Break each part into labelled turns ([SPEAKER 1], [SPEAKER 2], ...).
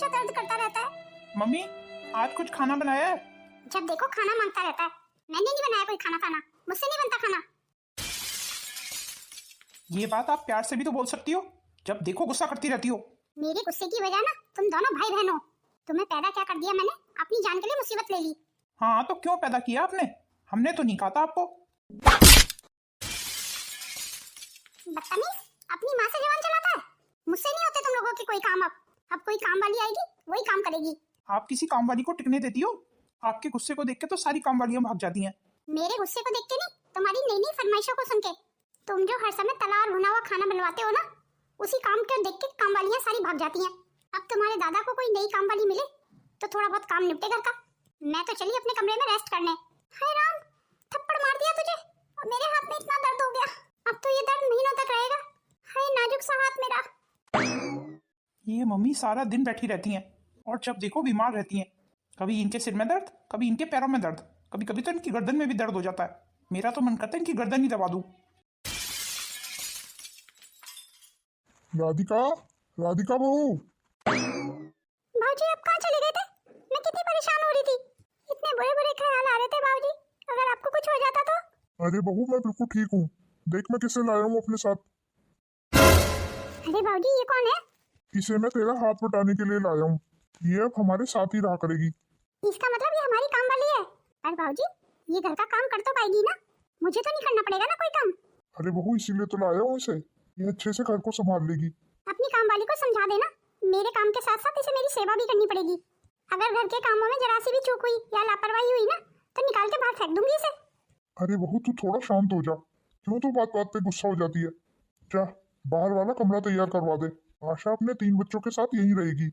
[SPEAKER 1] हमेशा दर्द करता रहता है।
[SPEAKER 2] मम्मी आज कुछ खाना बनाया है?
[SPEAKER 1] जब देखो खाना मांगता रहता है। मैंने नहीं बनाया कोई खाना, मुझसे नहीं बनता खाना।
[SPEAKER 2] ये बात आप प्यार से भी तो बोल सकती हो, जब देखो गुस्सा करती रहती हो।
[SPEAKER 1] मेरे गुस्से की वजह ना तुम दोनों भाई बहन हो। तुम्हें पैदा क्या कर दिया मैंने, अपनी जान के लिए मुसीबत ले ली।
[SPEAKER 2] हाँ तो क्यों पैदा किया आपने? हमने तो नहीं कहा था आपको।
[SPEAKER 1] बदतमीज, अपनी माँ से जवान चलाता है। मुझसे नहीं होते तुम लोगों के कोई काम। अब कोई काम वाली आएगी वही काम करेगी।
[SPEAKER 2] आप किसी काम वाली को टिकने देती हो? आपके गुस्से को देख के तो सारी काम वालियां भाग जाती हैं।
[SPEAKER 1] मेरे गुस्से को देख के नहीं, तुम्हारी नई नई फरमाइशों को सुन के। तुम जो हर समय तला और भुना हुआ खाना बनवाते हो ना, उसी काम को देख के काम वालियां सारी भाग जाती हैं। अब तुम्हारे दादा को कोई नई काम वाली मिले तो थोड़ा बहुत काम निपटे घर का। मैं तो चली अपने कमरे में रेस्ट करने। हाय राम, थप्पड़ मार दिया तुझे और मेरे हाथ में इतना दर्द हो गया। अब तो ये दर्द महीनों तक रहेगा। हाय नाजुक सा हाथ मेरा।
[SPEAKER 2] ये मम्मी सारा दिन बैठी रहती हैं और जब देखो बीमार रहती हैं। कभी इनके सिर में दर्द, कभी इनके पैरों में दर्द, कभी कभी तो इनकी गर्दन में भी दर्द हो जाता है। मेरा तो मन करता है इनकी गर्दन ही दबा दूं।
[SPEAKER 3] राधिका, राधिका बहू।
[SPEAKER 1] भाऊजी आप कहाँ चले गए थे? मैं कितनी परेशान हो रही थी। इतने बुरे बुरे ख्याल आ रहे थे भाऊजी, अगर आपको कुछ हो जाता तो।
[SPEAKER 3] अरे बहू मैं बिल्कुल ठीक हूँ। देख मैं किसे लाया हूँ अपने साथ।
[SPEAKER 1] अरे भाऊजी ये कौन है?
[SPEAKER 3] इसे मैं तेरा हाथ बटाने के लिए लाया हूँ। ये अब हमारे साथ ही रहा करेगी।
[SPEAKER 1] इसका मतलब ये हमारी काम वाली है। अरे भाऊजी ये घर का काम कर तो पाएगी ना, मुझे तो नहीं करना पड़ेगा ना कोई काम।
[SPEAKER 3] अरे बहू इसीलिए तो लाया हूँ इसे, ये अच्छे से घर को संभाल लेगी।
[SPEAKER 1] अपनी काम वाली को समझा देना, मेरे काम के साथ साथ इसे मेरी सेवा भी करनी पड़ेगी। अगर घर के कामों में जरा सी भी चूक हुई या लापरवाही हुई ना, तो निकाल के बाहर फेंक दूंगी इसे।
[SPEAKER 3] अरे बहू तू थोड़ा शांत हो जा, क्यों तू बात बात पे गुस्सा हो जाती है। जा बाहर वाला कमरा तैयार करवा दे। आशा अपने 3 बच्चों के साथ यहीं रहेगी।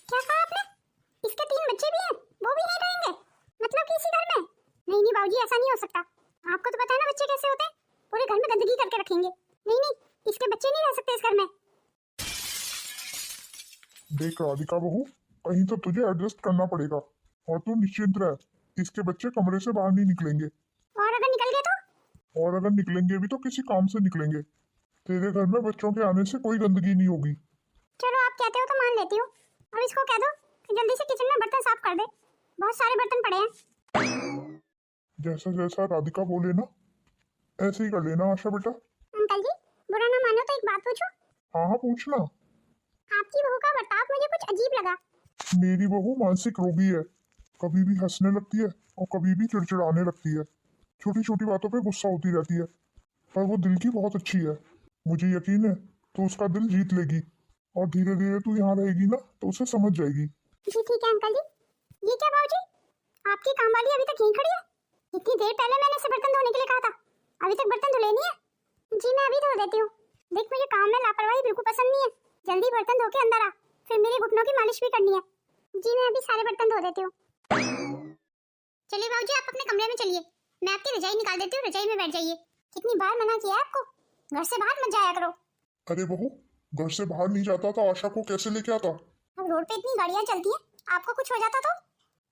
[SPEAKER 1] क्या कहा आपने? इसके 3 बच्चे भी हैं, वो भी नहीं रहेंगे? मतलब कि इसी घर में? नहीं नहीं बाबूजी ऐसा नहीं हो सकता। आपको तो पता है ना बच्चे कैसे होते हैं, पूरे घर में गंदगी करके रखेंगे। नहीं नहीं, इसके बच्चे नहीं रह सकते इस घर में।
[SPEAKER 3] देख राधिका बहू, कहीं तो तुझे एडजस्ट करना पड़ेगा और तू निश्चिंत रह, इसके बच्चे कमरे से बाहर नहीं निकलेंगे।
[SPEAKER 1] और अगर निकल गए तो?
[SPEAKER 3] और अगर निकलेंगे भी तो किसी काम से निकलेंगे। तेरे घर में बच्चों के आने से कोई गंदगी नहीं होगी।
[SPEAKER 1] चलो आप कहते हो तो मान लेती हूँ। अब इसको कह दो कि जल्दी से किचन में बर्तन साफ कर दे, बहुत सारे बर्तन पड़े हैं।
[SPEAKER 3] जैसा जैसा राधिका बोले ना ऐसे ही कर लेना आशा बेटा।
[SPEAKER 1] अंकल जी बुरा ना मानो तो एक बात पूछूं?
[SPEAKER 3] हाँ हाँ पूछना।
[SPEAKER 1] आपकी बहू का बर्ताव मुझे कुछ अजीब लगा।
[SPEAKER 3] मेरी बहू मानसिक रोगी है, कभी भी हंसने लगती है और कभी भी चिड़चिड़ाने लगती है। छोटी छोटी बातों पे गुस्सा होती रहती है, पर वो दिल की बहुत अच्छी है। मुझे यकीन है तो उसका दिल जीत लेगी और धीरे धीरे तू यहाँ रहेगी ना तो उसे समझ जाएगी।
[SPEAKER 1] जी ठीक है अंकल जी। ये क्या बाबूजी, आपकी काम वाली अभी तक यहीं खड़ी है? इतनी देर पहले मैंने इसे बर्तन धोने के लिए कहा था, अभी तक बर्तन धुले नहीं है। जी मैं अभी धो देती हूँ। देख मुझे काम में लापरवाही बिल्कुल पसंद नहीं है। जल्दी बर्तन धो के अंदर आ, फिर मेरे घुटनों की मालिश भी करनी है। जी मैं अभी सारे बर्तन धो देती हूँ। चलिए बाबूजी आप अपने कमरे में चलिए, मैं आपकी रजाई निकाल देती हूँ, रजाई में बैठ जाइए। कितनी बार मना किया है आपको, घर से बाहर मत जाया करो।
[SPEAKER 3] अरे बहू घर से बाहर नहीं जाता तो आशा को कैसे लेके आता।
[SPEAKER 1] अब रोड पे इतनी गाड़ियाँ चलती हैं, आपको कुछ हो जाता तो?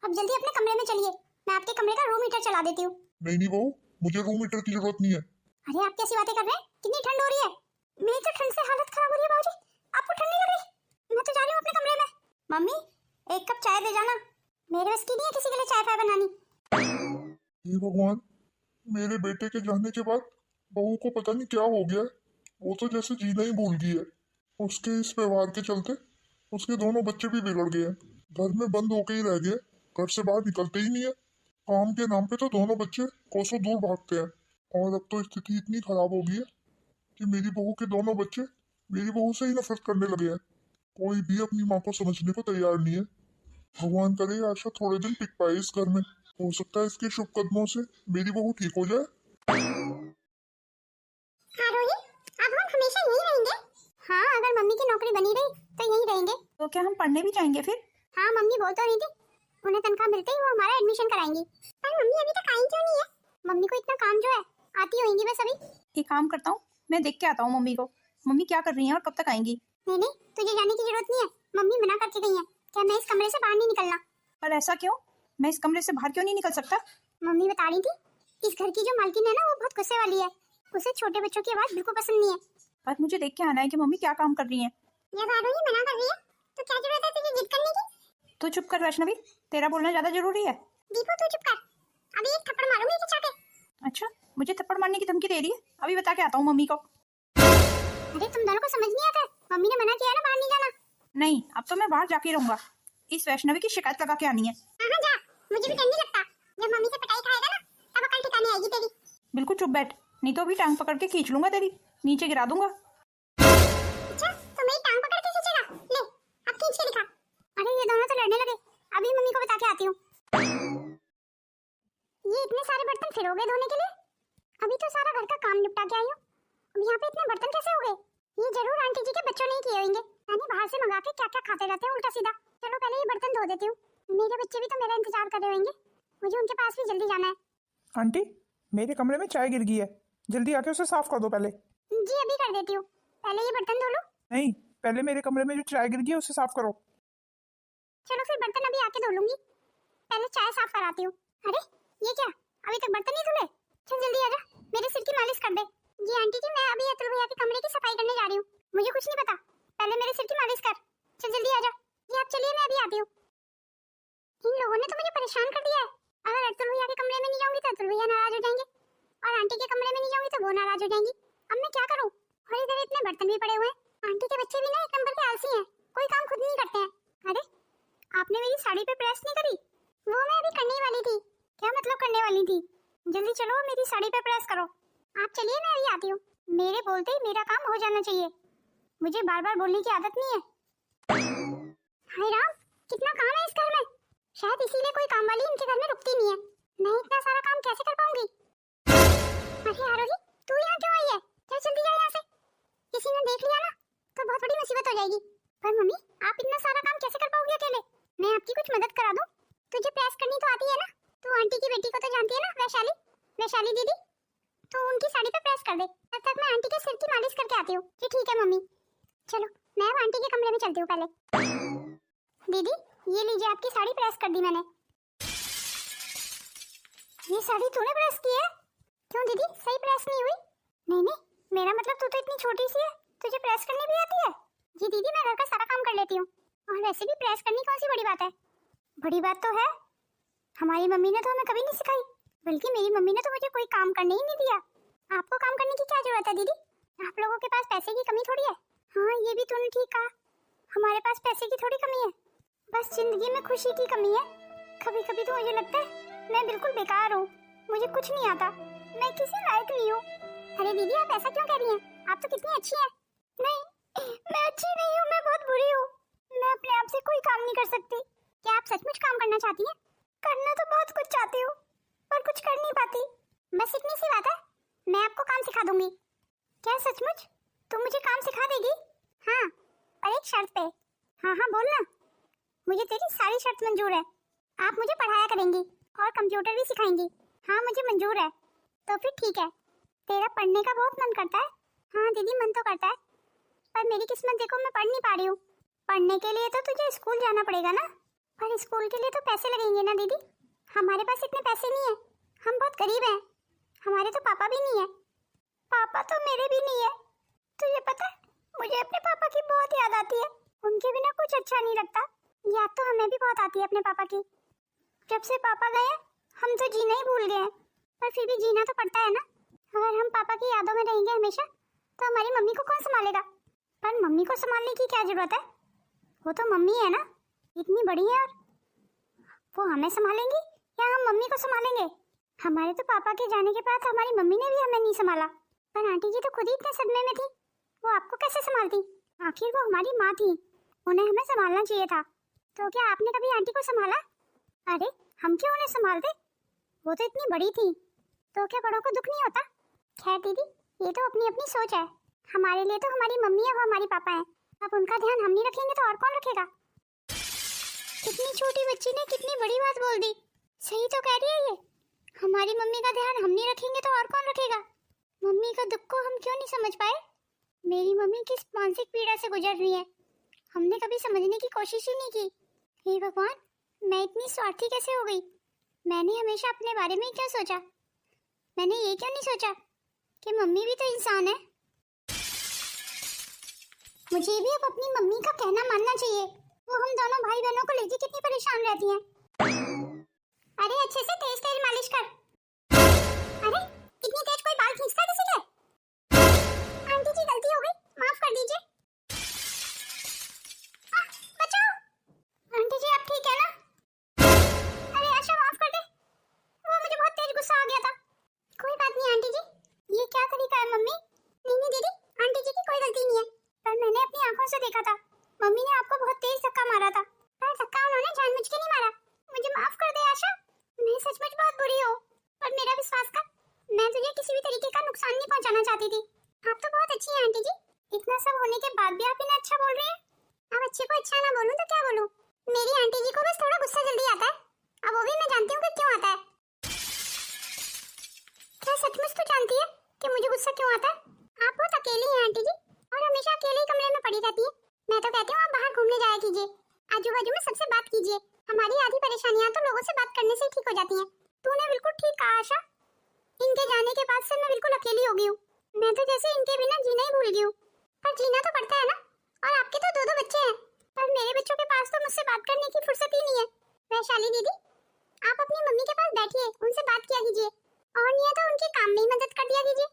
[SPEAKER 1] अब जल्दी अपने कमरे में चलिए, मैं आपके कमरे का रूम हीटर चला देती हूँ।
[SPEAKER 3] नहीं नहीं बहू, मुझे रूम हीटर की जरूरत नहीं है।
[SPEAKER 1] अरे आप कैसी बातें कर रहे हैं, कितनी ठंड हो रही है। मेरी तो ठंड से हालत खराब हो रही है बाबूजी, आपको ठंड नहीं लग रही? मैं तो जा रही हूँ अपने कमरे में। मम्मी एक कप चाय दे जाना, मेरे बस की नहीं है किसी के लिए चाय पाय बनानी।
[SPEAKER 3] हे भगवान, मेरे बेटे के जाने के बाद बहू को पता नहीं क्या हो गया है। वो तो जैसे जीना ही भूल गई है। उसके इस व्यवहार के चलते उसके दोनों बच्चे भी बिगड़ गए हैं, घर में बंद होके ही रह गए, घर से बाहर निकलते ही नहीं है। काम के नाम पे तो दोनों बच्चे कोसों दूर भागते हैं। और अब तो स्थिति इतनी खराब हो गई है कि मेरी बहू के दोनों बच्चे मेरी बहू से ही नफरत करने लगे हैं। कोई भी अपनी माँ को समझने को तैयार नहीं है। भगवान करे आशा थोड़े दिन टिक पाए इस घर में, हो सकता है इसके शुभ कदमों से मेरी बहू ठीक हो जाए।
[SPEAKER 1] आरोही अब हम हमेशा यहीं रहेंगे? हाँ अगर मम्मी की नौकरी बनी रही तो यहीं रहेंगे।
[SPEAKER 2] तो क्या हम पढ़ने भी जाएंगे फिर?
[SPEAKER 1] हाँ मम्मी बोल तो रही थी, उन्हें तनख्वाह मिलते ही वो हमारा एडमिशन कराएंगी। पर मम्मी अभी तक आई क्यों नहीं है? मम्मी को इतना काम जो है, आती होंगी बस अभी।
[SPEAKER 2] एक काम करता हूँ, मैं देख के आता हूँ मम्मी को, मम्मी क्या कर रही हैं और कब तक आएंगी।
[SPEAKER 1] नहीं नहीं तुझे जाने की जरूरत नहीं है, मम्मी मना करके गई है कि मैं इस कमरे से बाहर नहीं निकलना।
[SPEAKER 2] पर ऐसा क्यों? मैं इस कमरे से बाहर क्यों नहीं निकल सकता?
[SPEAKER 1] मम्मी बता रही थी इस घर की जो मालकिन है ना वो बहुत गुस्से वाली है, उसे छोटे बच्चों की आवाज बिल्कुल पसंद नहीं है।
[SPEAKER 2] पर मुझे देख के आना है कि मम्मी क्या काम कर रही हैं।
[SPEAKER 1] जब आरोही मना कर रही है तो क्या जरूरत है तुझे जिद करने की?
[SPEAKER 4] तू चुप कर वैष्णवी, तेरा बोलना ज्यादा जरूरी है।
[SPEAKER 1] दीपू तू चुप कर, अभी एक थप्पड़ मारूंगी खिंचा के।
[SPEAKER 4] अच्छा, मुझे थप्पड़ मारने की धमकी दे रही है? अभी बता के आता हूँ मम्मी को।
[SPEAKER 1] अरे तुम दोनों को समझ नहीं आता, मम्मी ने मना किया ना बाहर नहीं जाना।
[SPEAKER 4] नहीं, अब तो मैं बाहर जाके रहूंगा। इस वैष्णवी की शिकायत लगा के आनी है।
[SPEAKER 1] हाँ जा, मुझे भी डर नहीं लगता। जब मम्मी से पिटाई खाएगा ना तब अकल ठिकाने आएगी तेरी।
[SPEAKER 4] बिल्कुल चुप बैठ, नहीं तो अभी टांग पकड़ के खींच लूंगा तेरी, नीचे गिरा दूंगा।
[SPEAKER 1] अच्छा तो मेरी टांग पकड़ के खींचेगा? ले अब खींच के दिखा। अरे ये दोनों तो लड़ने लगे, अभी मम्मी को बता के आती हूँ। ये इतने सारे बर्तन फिर हो गए धोने के लिए? अभी तो सारा घर का काम निपटा के आई हूँ, अब यहाँ पे इतने बर्तन कैसे हो गए? ये जरूर आंटी जी के बच्चों ने ही किए होंगे। यानी बाहर से मंगा के क्या क्या खाते रहते हैं उल्टा सीधा। चलो पहले ये बर्तन धो देती हूँ, मेरे बच्चे भी तो मेरा इंतजार कर रहे होंगे, मुझे उनके पास भी जल्दी जाना है।
[SPEAKER 2] आंटी, मेरे कमरे में चाय गिर गई है, जल्दी आके उसे साफ कर दो पहले।
[SPEAKER 1] जी अभी कर देती हूँ, पहले ये बर्तन धो लो।
[SPEAKER 2] नहीं, पहले मेरे कमरे में जो चाय गिर गई है उसे साफ करो।
[SPEAKER 1] चलो फिर बर्तन अभी आके धो लूंगी, पहले चाय साफ कराती हूँ। अरे ये क्या, अभी तक बर्तन नहीं धुले? चल जल्दी आजा, मेरे सिर की मालिश कर दे। जी आंटी जी मैं अभी अतुल भैया के कमरे की सफाई करने जा रही हूँ, मुझे कुछ नहीं पता, पहले मेरे सिर की मालिश कर। चल जल्दी आजा। जी आप चलिए मैं अभी आती हूँ। इन लोगों ने तो मुझे परेशान कर दिया है। अगर अतुल भैया के कमरे में नहीं जाऊंगी तो अतुल भैया नाराज हो जाएंगे, और आंटी के कमरे में नहीं जाऊंगी तो वो नाराज हो जाएंगी। अब मैं क्या करूँ? और इधर इतने बर्तन भी पड़े हुए हैं, आंटी के बच्चे भी ना एक नंबर के आलसी हैं, कोई काम खुद नहीं करते हैं। अरे आपने मेरी साड़ी पे प्रेस नहीं करी? वो मैं अभी करने ही वाली थी। क्या मतलब करने वाली थी? जल्दी चलो मेरी साड़ी पे प्रेस करो। आप चलिए मैं अभी आती हूँ, मेरे बोलते ही मेरा काम हो जाना चाहिए, मुझे बार बार बोलने की आदत नहीं है। हाय राम, कितना काम है इस घर में, शायद इसीलिए कोई काम वाली इनके घर में रुकती नहीं है। मैं इतना सारा काम कैसे कर पाऊंगी? अरे आरोही तू यहाँ क्यों आई है? चल जल्दी जा यहाँ से, किसी ने देख लिया ना तो बहुत बड़ी मुसीबत हो जाएगी। पर मम्मी आप इतना सारा काम कैसे कर पाओगी अकेले? मैं आपकी कुछ मदद करा दूं? तुझे प्रेस करनी तो आती है ना, तू आंटी की बेटी को तो जानती है ना, वैशाली, वैशाली दीदी, तो उनकी साड़ी पे प्रेस कर दे। तब तक मैं आंटी के सिर की मालिश करके आती हूँ। जी ठीक है मम्मी। चलो मैं अब आंटी के कमरे में चलती हूँ। पहले दीदी ये लीजिए आपकी साड़ी प्रेस कर दी मैंने। ये साड़ी तूने प्रेस की है? क्यों दीदी सही प्रेस नहीं हुई? नहीं नहीं, मेरा मतलब तू तो इतनी छोटी सी है, तुझे प्रेस करनी भी आती है? जी दीदी मैं घर का सारा काम कर लेती हूँ, और वैसे भी प्रेस करनी कौन सी बड़ी बात है? बड़ी बात तो है, हमारी मम्मी ने तो हमें कभी नहीं सिखाई, बल्कि मेरी मम्मी ने तो मुझे कोई काम करने ही नहीं दिया। आपको काम करने की क्या जरूरत है दीदी? आप लोगों के पास पैसे की कमी थोड़ी है। हाँ ये भी तूने ठीक कहा, हमारे पास पैसे की थोड़ी कमी है, बस जिंदगी में खुशी की कमी है। कभी कभी तो मुझे लगता है मैं बिल्कुल बेकार हूँ, मुझे कुछ नहीं आता, मैं किसी लायक नहीं हूँ। अरे दीदी आप ऐसा क्यों कह रही हैं? आप तो कितनी अच्छी हैं। नहीं मैं अच्छी नहीं हूँ, मैं बहुत बुरी हूँ, मैं अपने आप से कोई काम नहीं कर सकती। क्या आप सचमुच काम करना चाहती हैं? करना तो बहुत कुछ चाहती हूँ पर कुछ कर नहीं पाती, बस इतनी सी बात है, मैं आपको काम सिखा दूंगी। क्या सचमुच? तुम मुझे काम सिखा देगी? हाँ और एक शर्त पे। हाँ हाँ बोलना, मुझे तेरी सारी शर्त मंजूर है। आप मुझे पढ़ाया करेंगी और कंप्यूटर भी सिखाएंगी। हाँ मुझे मंजूर है। तो फिर ठीक है, तेरा पढ़ने का बहुत मन करता है? हाँ दीदी मन तो करता है, पर मेरी किस्मत देखो मैं पढ़ नहीं पा रही हूँ। पढ़ने के लिए तो तुझे स्कूल जाना पड़ेगा ना, पर स्कूल के लिए तो पैसे लगेंगे ना दीदी, हमारे पास इतने पैसे नहीं है, हम बहुत गरीब हैं, हमारे तो पापा भी नहीं है। पापा तो मेरे भी नहीं है। तुझे पता है मुझे अपने पापा की बहुत याद आती है, उनके बिना कुछ अच्छा नहीं लगता। याद तो हमें भी बहुत आती है अपने पापा की, जब से पापा गए हम तो जीना ही भूल गए हैं, पर फिर भी जीना तो पड़ता है ना। अगर हम पापा की यादों में रहेंगे हमेशा तो हमारी मम्मी को कौन संभालेगा? पर मम्मी को संभालने की क्या जरूरत है, वो तो मम्मी है ना, इतनी बड़ी है, और वो हमें संभालेंगी या हम मम्मी को संभालेंगे? हमारे तो पापा के जाने के बाद हमारी मम्मी ने भी हमें नहीं संभाला, पर आंटी जी तो खुद ही इतने सदमे में थी, वो आपको कैसे संभालती? आखिर वो हमारी माँ थी, उन्हें हमें संभालना चाहिए था। तो क्या आपने कभी आंटी को संभाला? अरे हम क्यों उन्हें संभालते, वो तो इतनी बड़ी थी, तो क्या बड़ों को दुख नहीं होता? खैर दीदी ये तो अपनी अपनी सोच है, हमारे लिए तो हमारी मम्मी और हमारी पापा हैं, अब उनका ध्यान हम नहीं रखेंगे तो और कौन रखेगा? कितनी छोटी बच्ची ने कितनी बड़ी बात बोल दी, सही तो कह रही है ये, हमारी मम्मी का ध्यान हम नहीं रखेंगे तो और कौन रखेगा? मम्मी का दुख को हम क्यों नहीं समझ पाए? मेरी मम्मी किस मानसिक पीड़ा से गुजर रही है, हमने कभी समझने की कोशिश ही नहीं की। हे भगवान, मैं इतनी स्वार्थी कैसे हो गई? मैंने हमेशा अपने बारे में ही क्या सोचा, मैंने ये क्यों नहीं सोचा कि मम्मी भी तो इंसान है। मुझे भी अब अपनी मम्मी का कहना मानना चाहिए। वो हम दोनों भाई बहनों को लेके कितनी परेशान रहती हैं। अरे अच्छे से तेज तेज मालिश कर। अरे इतनी तेज कोई बाल खींचता है किसी के? आंटी जी गलती हो गई, माफ कर दीजिए। बचाओ। आंटी जी आप ठीक है ना? अरे आशा माफ कर दे, वो मुझे बहुत तेज गुस्सा आ गया था। कोई बात नहीं आंटी जी, ये क्या तरीका है मम्मी? नहीं दीदी, आंटी जी की कोई गलती नहीं है, पर मैंने अपनी आंखों से देखा था मम्मी ने आपको बहुत तेज धक्का मारा था। पर धक्का उन्होंने जानबूझ के नहीं मारा। मुझे माफ कर दे आशा, मैं सचमुच बहुत बुरी हूँ, पर मेरा विश्वास कर, मैं तुझे किसी भी तरीके का नुकसान नहीं पहुंचाना चाहती थी। आप तो बहुत अच्छी हैं आंटी जी, इतना सब होने के बाद भी आप इन्हें अच्छा बोल रही हैं। अब अच्छे को अच्छा ना बोलूं तो क्या बोलूं? मेरी आंटी जी को बस थोड़ा गुस्सा जल्दी आता है, अब वो भी मैं जानती हूँ कि क्यों आता है। क्या सचमुच तू जानती है कि मुझे गुस्सा क्यों आता है? आप बहुत अकेली हैं आंटी जी, और हमेशा अकेले ही कमरे में पड़ी रहती है। मैं तो कहती हूँ आप बाहर घूमने जाया कीजिए, आजू बाजू में सबसे बात कीजिए। हमारी आधी परेशानियां तो लोगों से बात करने से ही ठीक हो जाती हैं। तूने बिल्कुल ठीक कहा आशा, इनके जाने के बाद से मैं बिल्कुल अकेली हो गई हूँ। मैं तो जैसे इनके बिना जीना ही भूल गई हूँ, पर जीना तो पड़ता है ना। और आपके तो दो बच्चे हैं, पर मेरे बच्चों के पास तो मुझसे बात करने की फुर्सत ही नहीं है। वैशाली दीदी, आप अपनी मम्मी के पास बैठिए, उनसे बात किया कीजिए, और नहीं है तो उनके काम में ही मदद कर दिया कीजिए,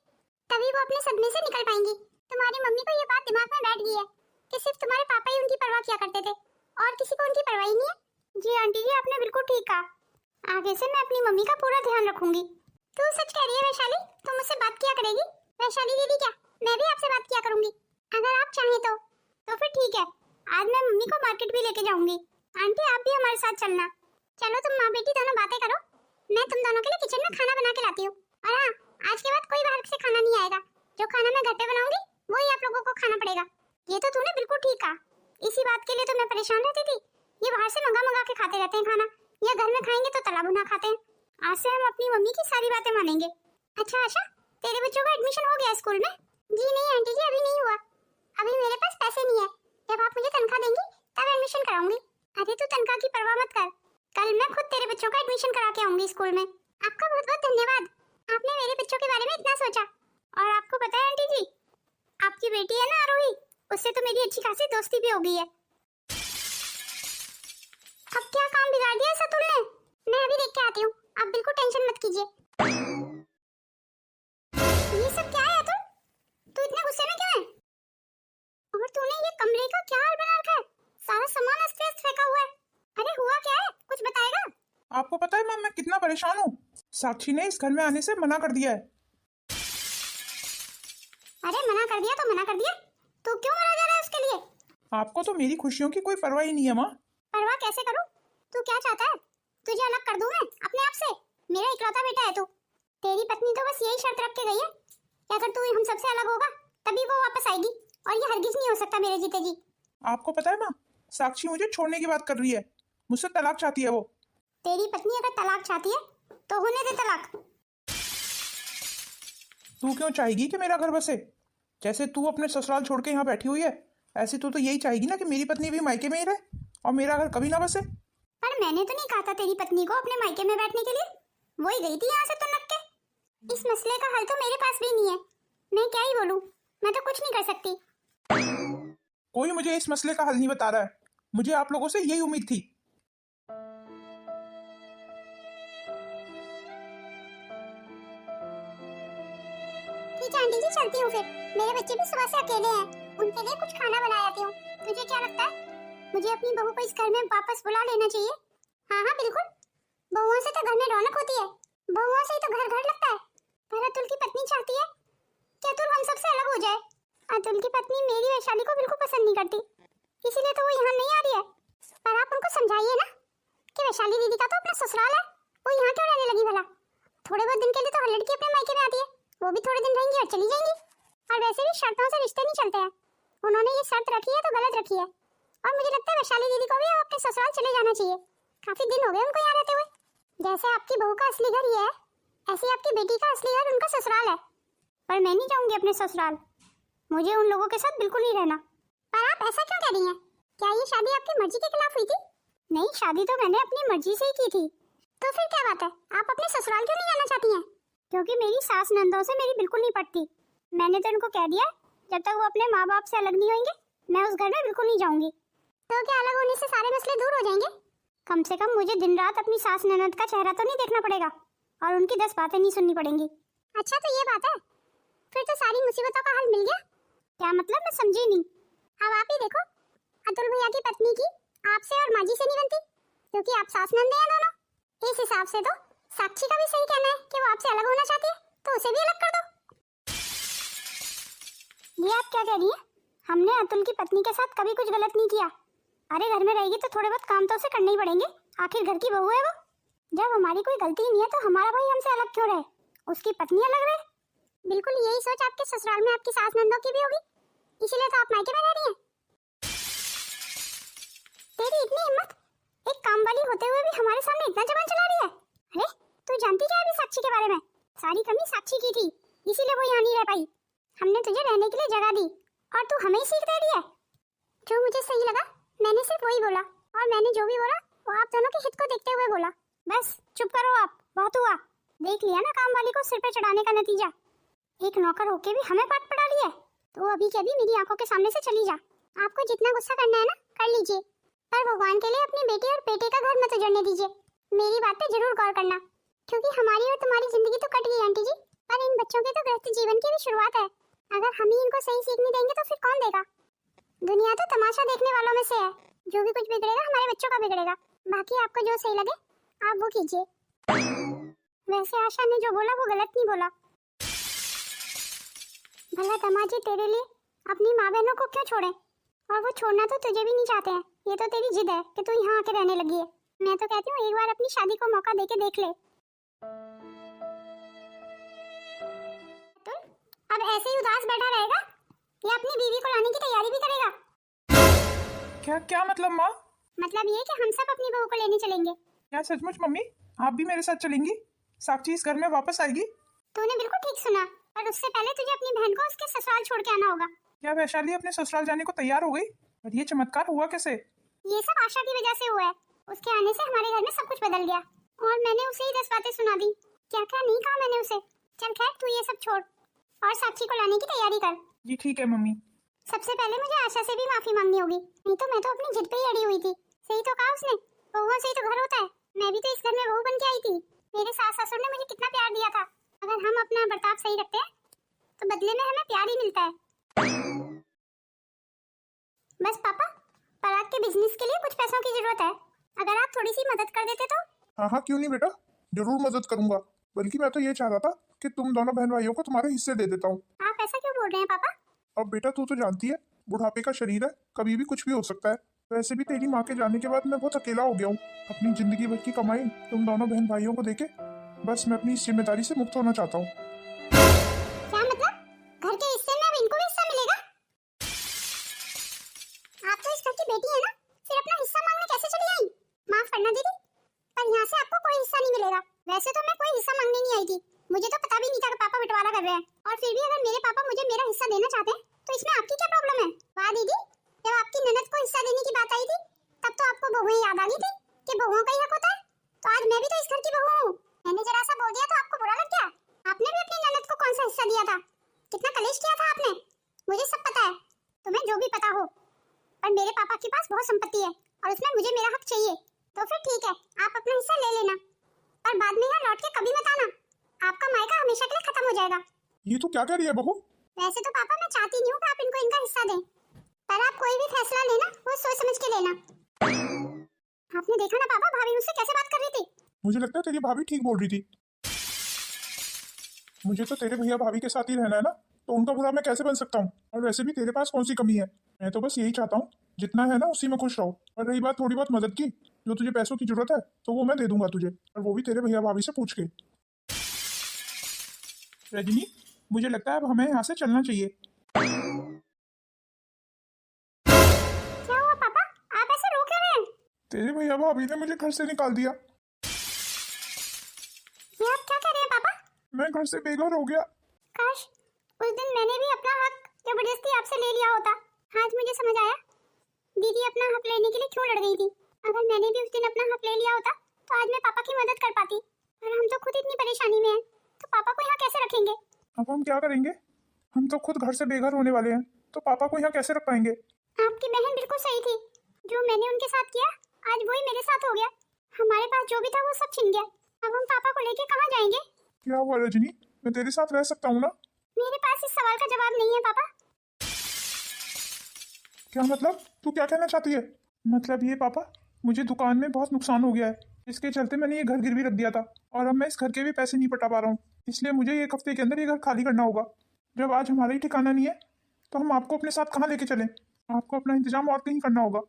[SPEAKER 1] तभी वो अपने सदमे से निकल पाएंगी। तुम्हारी मम्मी को ये बात दिमाग में बैठ गई है कि सिर्फ तुम्हारे पापा ही उनकी परवाह किया करते थे, और किसी को उनकी परवाह ही नहीं है। जी आंटी जी, आपने बिल्कुल ठीक कहा, आगे से मैं अपनी मम्मी का पूरा ध्यान रखूंगी। तू सच कह रही है वैशाली, तुम मुझसे बात किया करेगी? वैशाली दीदी क्या, मैं भी आपसे बात किया करूंगी, अगर आप चाहें तो फिर ठीक है, आज मैं मम्मी को मार्केट भी लेके जाऊंगी। आंटी आप भी हमारे साथ चलना। चलो तुम माँ बेटी दोनों बातें करो, मैं तुम दोनों के लिए किचन में खाना बना के लाती हूँ। और हाँ, आज के बाद कोई बाहर से खाना नहीं आएगा, जो खाना मैं घर पे बनाऊंगी वही आप लोगों को खाना पड़ेगा। ये तो तूने बिल्कुल ठीक कहा, इसी बात के लिए तो मैं परेशान रहती थी। ये बाहर से मंगा के खाते रहते हैं खाना, या घर में खाएंगे तो तला भुना खाते हैं। आज से हम अपनी मम्मी की सारी बातें मानेंगे। अच्छा आशा, तेरे बच्चों का एडमिशन हो गया स्कूल में? जी नहीं आंटी जी, अभी नहीं हुआ, अभी मेरे पास पैसे नहीं है। जब आप मुझे तनख्वाह देंगी तब एडमिशन कराऊंगी। अरे तू तनख्वाह की परवाह मत कर, कल मैं खुद तेरे बच्चों का एडमिशन करा के आऊंगी स्कूल में। आपका बहुत बहुत धन्यवाद, आपने मेरे बच्चों के बारे में इतना सोचा। और आपको पता है आंटी जी, आपकी बेटी है ना आरोही, उससे तो मेरी अच्छी खासी दोस्ती भी हो गई है। अब क्या काम बिगाड़ दिया सतुल ने? मैं अभी देख के आती हूँ, आप बिल्कुल टेंशन मत कीजिए। ये सब क्या है अतुल, तू इतने गुस्से में क्यों है? और तूने ये कमरे का क्या हाल बना रखा है? सारा सामान अस्त व्यस्त फेंका हुआ है। अरे हुआ क्या है, कुछ बताएगा?
[SPEAKER 2] आपको पता है मैम मैं कितना परेशान हूँ। साक्षी ने इस घर में आने से मना कर दिया है।
[SPEAKER 1] अरे मना कर दिया तो मना कर दिया, तू क्यों मना जा रहा है उसके लिए?
[SPEAKER 2] आपको तो मेरी खुशियों की कोई परवाह ही नहीं है माँ।
[SPEAKER 1] परवाह कैसे करूं? तू क्या चाहता है, तुझे अलग कर दूं मैं अपने आप से? मेरा इकलौता बेटा है तू। तेरी पत्नी तो बस यही शर्त रख के गई है कि अगर तू हम सबसे अलग होगा तभी वो वापस आएगी, और ये हरगिज नहीं हो सकता मेरे जीते जी।
[SPEAKER 2] आपको पता है माँ, साक्षी मुझे छोड़ने की बात कर रही है, मुझसे तलाक चाहती है वो।
[SPEAKER 1] तेरी पत्नी अगर तलाक चाहती है तो होने दे तलाक।
[SPEAKER 2] तू क्यों चाहेगी कि मेरा घर बसे? जैसे तू अपने ससुराल छोड़ के यहाँ बैठी हुई है, ऐसे तू तो यही चाहेगी ना कि मेरी पत्नी भी मायके में ही रहे और मेरा घर कभी ना बसे।
[SPEAKER 1] पर मैंने तो नहीं कहा था तेरी पत्नी को अपने मायके में बैठने के लिए, वो ही गई थी यहाँ से तुनक के। इस मसले का हल तो मेरे पास भी नहीं है, मैं क्या ही बोलूं, मैं तो कुछ नहीं कर सकती।
[SPEAKER 2] कोई मुझे इस मसले का हल नहीं बता रहा है, मुझे आप लोगों से यही उम्मीद थी।
[SPEAKER 1] ठीक है आंटी जी, चलती हूँ फिर, मेरे बच्चे भी सुबह से अकेले हैं, उनके लिए कुछ खाना बना आती हूँ। तुझे क्या लगता है, मुझे अपनी बहू को इस घर में वापस बुला लेना चाहिए? हाँ हाँ बिल्कुल, बहुओं से तो घर में रौनक होती है, बहुओं से ही तो घर घर लगता है। पर अतुल की पत्नी चाहती है कि अतुल हम सबसे अलग हो जाए। अतुल की पत्नी मेरी वैशाली को बिल्कुल पसंद नहीं करती, इसीलिए तो वो यहाँ नहीं आ रही है। पर आप उनको समझाइए ना कि वैशाली दीदी का तो अपना ससुराल है, वो यहाँ क्यों रहने लगी भला? थोड़े बहुत दिन के लिए तो हर लड़की अपने मायके में आती है, वो भी थोड़े दिन रहेंगी और चली जाएंगी। और वैसे भी शर्तों से रिश्ते नहीं चलते हैं, उन्होंने ये शर्त रखी है तो गलत रखी है। और मुझे लगता है वैशाली दीदी को भी अब अपने ससुराल चले जाना चाहिए, काफी दिन हो गए उनको यहाँ रहते हुए। जैसे आपकी बहू का असली घर ये है, ऐसे आपकी बेटी का असली घर उनका ससुराल है। पर मैं नहीं जाऊंगी अपने ससुराल, मुझे उन लोगों के साथ बिल्कुल नहीं रहना। पर आप ऐसा क्यों कह रही हैं? क्या ये शादी आपकी मर्जी के खिलाफ हुई थी? नहीं, शादी तो मैंने अपनी मर्जी से ही की थी। तो फिर क्या बात है, आप अपने ससुराल क्यों नहीं जाना चाहती हैं? क्योंकि मेरी सास नंदों से मेरी बिल्कुल नहीं पटती। मैंने तो उनको कह दिया जब तक वो अपने माँ बाप से अलग नहीं होंगे मैं उस घर में बिल्कुल नहीं जाऊंगी। तो क्या अलग होने से सारे मसले दूर हो जाएंगे? कम से कम मुझे दिन रात अपनी सास ननद का चेहरा तो नहीं देखना पड़ेगा और उनकी 10 बातें नहीं सुननी पड़ेंगी। अच्छा तो ये बात है, फिर तो सारी मुसीबतों का हल मिल गया। क्या मतलब, मैं समझी नहीं। अब आप ही देखो, अतुल भैया की पत्नी की आपसे और माजी से नहीं बनती, क्योंकि आप सास नंदे हैं दोनों। इस हिसाब से तो साक्षी का भी सही कहना है कि वो आपसे अलग होना चाहती है, तो उसे भी अलग कर दो। ये आप क्या कह रही हैं? हमने अतुल की पत्नी के साथ कभी कुछ गलत नहीं किया। अरे घर में रहेगी तो थोड़े बहुत काम तो उसे करने ही पड़ेंगे, आखिर घर की बहू है वो। जब हमारी कोई गलती नहीं है तो हमारा भाई हमसे अलग क्यों रहे, उसकी पत्नी अलग रहे? बिल्कुल यही सोच आपके ससुराल में आपकी सास नंदों की भी होगी, इसीलिए तो आप मायके में रह रही हैं। तेरी इतनी हिम्मत, एक काम वाली होते हुए भी हमारे सामने इतना जबान चला रही है। अरे तू जानती क्या है अभी साक्षी के बारे में? सारी कमी साक्षी की थी, इसीलिए वो यहाँ नहीं रह पाई। हमने तुझे रहने के लिए जगह दी और तू हमें ही सीख दे रही है। जो मुझे सही लगा मैंने सिर्फ वही बोला, और मैंने जो भी बोला वो आप दोनों के हित को देखते हुए बोला। बस चुप करो आप, बहुत हुआ। देख लिया ना काम वाली को सिर पे चढ़ाने का नतीजा। एक नौकर होके भी हमें पाट पड़ा लिया है, तो अभी के अभी मेरी आंखों के सामने से चली जा। आपको जितना गुस्सा करना है ना कर लीजिए, पर भगवान के लिए अपनी बेटी और बेटे का घर मत उजड़ने दीजिए। मेरी बात पे जरूर गौर करना, क्योंकि हमारी और तुम्हारी जिंदगी तो कट गई आंटी जी, पर इन बच्चों के तो गृहस्थ जीवन की भी शुरुआत है। अगर हम ही इनको सही सीख नहीं देंगे तो फिर कौन देगा? दुनिया तो तमाशा देखने वालों में से है, जो भी कुछ बिगड़ेगा हमारे बच्चों का बिगड़ेगा। बाकी आपको जो सही लगे आप वो कीजिए। वैसे आशा ने जो बोला वो गलत नहीं बोला। भला दमाजी तेरे लिए अपनी माँ बहनों को क्यों छोड़े, और वो छोड़ना तो तुझे भी नहीं चाहते हैं। ये तो तेरी जिद है कि तू यहाँ आके रहने लगी है। मैं तो कहती हूँ एक बार अपनी शादी को मौका देके देख ले। अब ऐसे ही उदास बैठा रहेगा या अपनी बीवी को लाने की तैयारी भी करेगा?
[SPEAKER 2] क्या क्या मतलब माँ?
[SPEAKER 1] मतलब ये कि हम सब अपनी बहू को लेने चलेंगे।
[SPEAKER 2] क्या सचमुच मम्मी आप भी मेरे साथ चलेंगी? साक्षी इस घर में वापस आएगी?
[SPEAKER 1] तूने बिल्कुल ठीक सुना, पर उससे पहले तुझे अपनी बहन को उसके ससुराल छोड़ के आना होगा।
[SPEAKER 2] क्या वैशाली अपने ससुराल जाने को तैयार हो गई? और ये चमत्कार हुआ कैसे?
[SPEAKER 1] ये सब आशा की वजह से हुआ है। उसके आने से हमारे घर में सब कुछ बदल गया, और मैंने उसे ही 10 बातें सुना दी। क्या क्या नहीं कहा मैंने उसे। चल खैर तू ये सब छोड़ और साक्षी को लाने की तैयारी कर।
[SPEAKER 2] जी ठीक है मम्मी।
[SPEAKER 1] सबसे पहले मुझे आशा से भी माफी मांगनी होगी, नहीं तो मैं तो अपनी जिद पे ही अड़ी हुई थी। सही तो कहा उसने, बहुओं से ही तो घर होता है। मैं भी तो इस घर में बहू बन के आई थी। मेरे सास ससुर ने मुझे कितना प्यार दिया था। अगर हम अपना बर्ताव सही रखते हैं तो बदले में हमें प्यार ही मिलता है। बस पापा, पराग के बिजनेस के लिए कुछ पैसों की जरूरत है, अगर आप थोड़ी सी मदद कर देते तो।
[SPEAKER 3] हाँ हाँ क्यों नहीं बेटा, जरूर मदद करूंगा। बल्कि मैं तो ये चाह रहा था कि तुम दोनों बहन भाइयों को तुम्हारे हिस्से दे देता हूँ।
[SPEAKER 1] आप ऐसा क्यों बोल रहे हैं पापा?
[SPEAKER 3] अब बेटा तू तो जानती है बुढ़ापे का शरीर है, कभी भी कुछ भी हो सकता है। वैसे भी तेरी माँ के जाने के बाद मैं बहुत अकेला हो गया हूँ। अपनी जिंदगी भर की कमाई तुम दोनों बहन भाइयों को देके बस मैं अपनी इस जिम्मेदारी से मुक्त होना चाहता हूँ।
[SPEAKER 1] क्या मतलब? घर के हिस्से में अब इनको भी हिस्सा मिलेगा? आप तो इस घर की बेटी है ना, फिर अपना हिस्सा मांगने कैसे चली आई? माफ करना दीदी, पर यहाँ से आपको कोई हिस्सा नहीं मिलेगा। वैसे तो मैं कोई हिस्सा मांगने नहीं आई थी, मुझे तो पता भी नहीं था कि पापा बंटवारा कर रहे हैं। और फिर भी अगर मेरे पापा मुझे मेरा हिस्सा देना चाहते हैं तो इसमें आपकी क्या प्रॉब्लम है? वाह दीदी, जब आपकी ननद को हिस्सा देने की बात आई थी तब तो आपको बहुएं याद आ गई थी कि बहुओं का ही हक होता है। तो आज मैं भी तो इस घर की बहू हूँ। मैंने जरा सा बोल दिया तो आपको बुरा लग गया? आपने भी अपनी ननद को कौन सा हिस्सा दिया था? कितना कलेश किया था आपने? मुझे सब पता है, तुम्हें जो भी पता हो। पर मेरे पापा के पास बहुत संपत्ति है और उसमें मुझे मेरा हक चाहिए। तो फिर ठीक है, आप अपना हिस्सा ले लेना, पर बाद में यहाँ लौट के कभी मत आना। आपका मायका हमेशा के लिए खत्म हो जाएगा।
[SPEAKER 3] ये तो क्या कह रही है बहू?
[SPEAKER 1] वैसे तो पापा मैं चाहती नहीं हूँ कि आप इनको इनका हिस्सा दें, पर आप कोई भी फैसला लेना वो सोच समझ के लेना। आपने देखा ना पापा, भाभी मुझसे कैसे बात कर रही थी।
[SPEAKER 3] मुझे लगता है तेरी भाभी ठीक बोल रही थी। मुझे तो तेरे भैया भाभी के साथ ही रहना है ना, तो उनका बुरा मैं कैसे बन सकता हूँ? और वैसे भी तेरे पास कौन सी कमी है? मैं तो बस यही चाहता हूँ जितना है ना उसी में खुश रहो। और रही बात थोड़ी बहुत मदद की, जो तुझे पैसों की जरूरत है तो वो मैं दे दूंगा तुझे, और वो भी तेरे भैया भाभी से पूछ के।
[SPEAKER 2] रजनी मुझे लगता है अब हमें यहाँ से चलना चाहिए।
[SPEAKER 1] क्या हुआ पापा, आप ऐसे रो क्यों रहे हैं?
[SPEAKER 3] तेरे भैया भाभी ने मुझे घर से निकाल दिया।
[SPEAKER 1] ये आप क्या कह रहे हैं पापा?
[SPEAKER 3] मैं घर से बेघर हो गया।
[SPEAKER 1] काश उस दिन मैंने भी अपना हक जबरदस्ती आपसे ले लिया होता। आज मुझे समझ आया दीदी अपना हक लेने के लिए क्यों लड़ गई थी। अगर मैंने भी उस दिन अपना हक ले लिया होता तो आज मैं पापा की मदद कर पाती। और हम तो खुद इतनी परेशानी में हैं, तो पापा को यहाँ कैसे रखेंगे?
[SPEAKER 2] अब हम क्या करेंगे? हम तो खुद घर से बेघर होने वाले हैं, तो पापा को यहाँ कैसे रख पाएंगे?
[SPEAKER 1] आपकी बहन बिल्कुल सही थी। जो मैंने उनके साथ किया आज वही मेरे साथ हो गया। हमारे पास जो भी था वो सब छिन गया। अब हम पापा को लेके कहाँ जाएंगे?
[SPEAKER 3] क्या हुआ रजनी, मैं तेरे साथ रह सकता हूँ ना?
[SPEAKER 1] मेरे पास इस सवाल का जवाब नहीं है पापा।
[SPEAKER 3] क्या मतलब, तू क्या कहना चाहती है?
[SPEAKER 2] मतलब ये पापा, मुझे दुकान में बहुत नुकसान हो गया है। इसके चलते मैंने ये घर गिरवी रख दिया था और अब मैं इस घर के भी पैसे नहीं पटा पा रहा हूँ। इसलिए मुझे 1 हफ्ते के अंदर ये घर खाली करना होगा। जब आज हमारा ही ठिकाना नहीं है तो हम आपको अपने साथ कहाँ लेके चलें? आपको अपना इंतजाम और कहीं करना होगा।